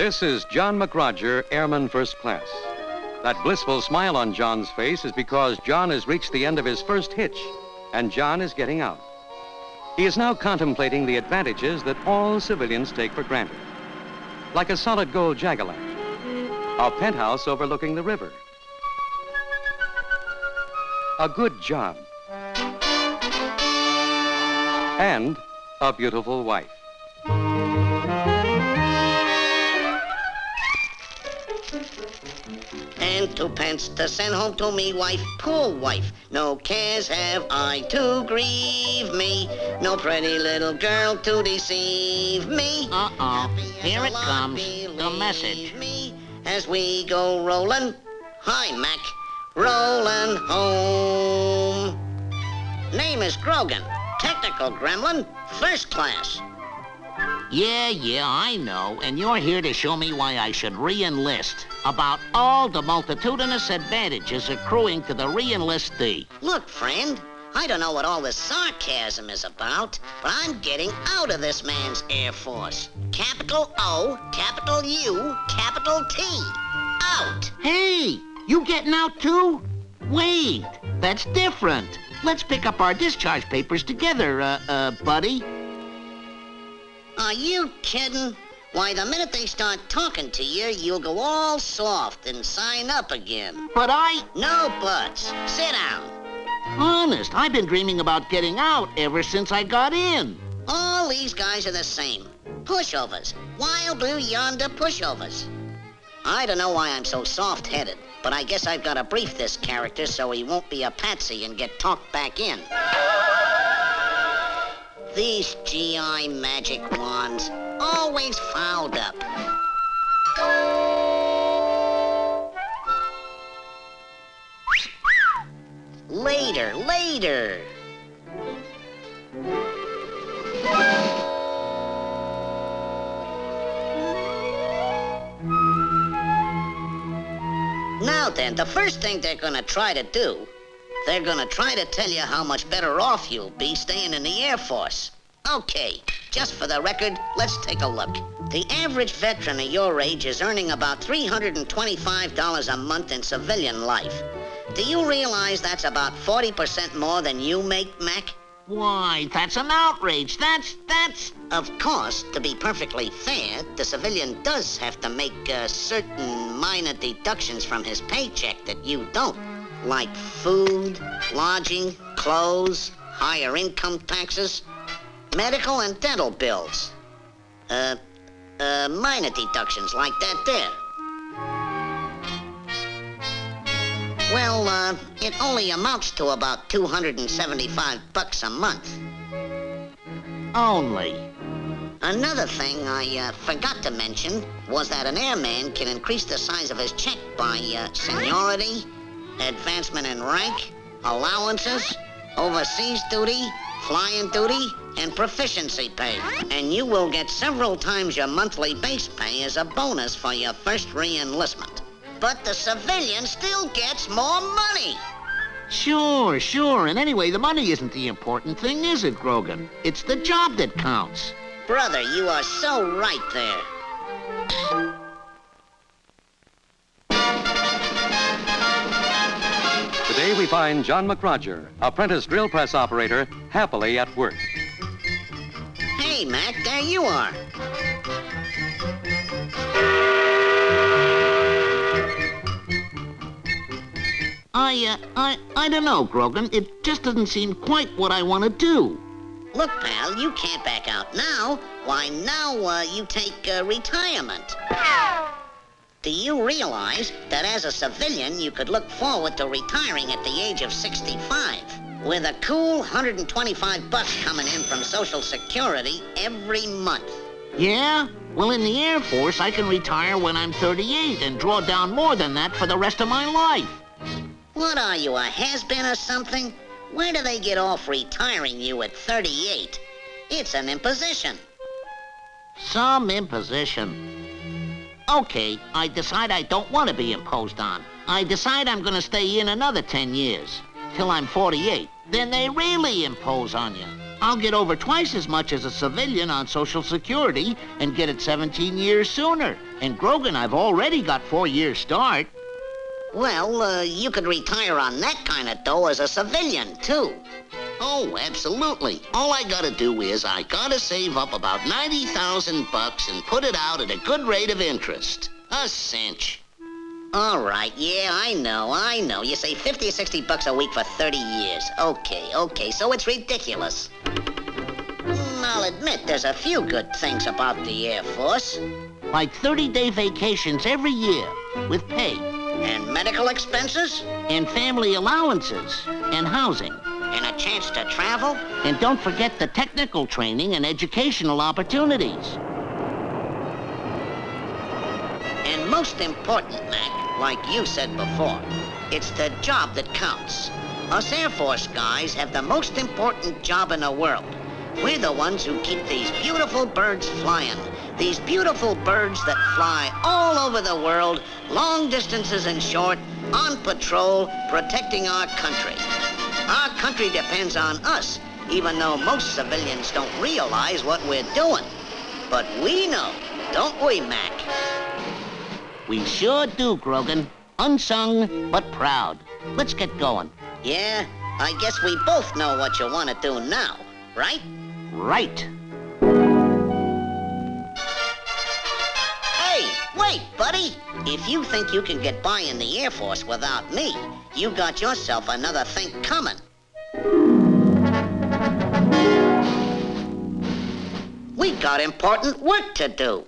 This is John McRoger, Airman First Class. That blissful smile on John's face is because John has reached the end of his first hitch, and John is getting out. He is now contemplating the advantages that all civilians take for granted. Like a solid gold Jagalite, a penthouse overlooking the river, a good job, and a beautiful wife. And 2p to send home to me wife, poor wife. No cares have I to grieve me, no pretty little girl to deceive me. Here it comes, the message. Me as we go rollin', hi Mac, rollin' home. Name is Grogan, technical gremlin, first class. Yeah, I know. And you're here to show me why I should re-enlist. About all the multitudinous advantages accruing to the re-enlistee. Look, friend, I don't know what all this sarcasm is about, but I'm getting out of this man's Air Force. Capital O, capital U, capital T. Out. Hey, you getting out too? Wait, that's different. Let's pick up our discharge papers together, buddy. Are you kidding? Why, the minute they start talking to you, you'll go all soft and sign up again. But No buts. Sit down. Honest, I've been dreaming about getting out ever since I got in. All these guys are the same. Pushovers. Wild blue yonder pushovers. I don't know why I'm so soft-headed, but I guess I've got to brief this character so he won't be a patsy and get talked back in. These GI magic wands, always fouled up. Later. Now then, the first thing they're gonna try to do, they're gonna try to tell you how much better off you'll be staying in the Air Force. Okay, just for the record, let's take a look. The average veteran of your age is earning about $325 a month in civilian life. Do you realize that's about 40% more than you make, Mac? Why, that's an outrage. That's... Of course, to be perfectly fair, the civilian does have to make certain minor deductions from his paycheck that you don't. Like food, lodging, clothes, higher income taxes, medical and dental bills. Minor deductions like that there. Well, it only amounts to about $275 a month. Only. Another thing I forgot to mention was that an airman can increase the size of his check by seniority, advancement in rank, allowances, overseas duty, flying duty, and proficiency pay. And you will get several times your monthly base pay as a bonus for your first re-enlistment. But the civilian still gets more money. Sure. And anyway, the money isn't the important thing, is it, Grogan? It's the job that counts. Brother, you are so right there. Today we find John McRoger, apprentice drill press operator, happily at work. Hey, Mac, there you are. I don't know, Grogan. It just doesn't seem quite what I want to do. Look, pal, you can't back out now. Why, now, you take retirement. Do you realize that as a civilian, you could look forward to retiring at the age of 65 with a cool $125 coming in from Social Security every month? Yeah? Well, in the Air Force, I can retire when I'm 38 and draw down more than that for the rest of my life. What are you, a has-been or something? Where do they get off retiring you at 38? It's an imposition. Some imposition. Okay, I decide I don't want to be imposed on. I decide I'm going to stay in another 10 years, till I'm 48. Then they really impose on you. I'll get over twice as much as a civilian on Social Security and get it 17 years sooner. And Grogan, I've already got 4 years start. Well, you could retire on that kind of dough as a civilian, too. Oh, absolutely. All I gotta do is I gotta save up about 90,000 bucks and put it out at a good rate of interest. A cinch. All right, yeah, I know. You say 50 or 60 bucks a week for 30 years. Okay, so it's ridiculous. I'll admit there's a few good things about the Air Force. Like 30-day vacations every year with pay. And medical expenses. And family allowances. And housing. And a chance to travel. And don't forget the technical training and educational opportunities. And most important, Mac, like you said before, it's the job that counts. Us Air Force guys have the most important job in the world. We're the ones who keep these beautiful birds flying. These beautiful birds that fly all over the world, long distances and short, on patrol, protecting our country. Our country depends on us, even though most civilians don't realize what we're doing. But we know, don't we, Mac? We sure do, Grogan. Unsung, but proud. Let's get going. Yeah, I guess we both know what you want to do now, right? Right. Hey, wait, buddy. If you think you can get by in the Air Force without me, you got yourself another think coming. We got important work to do.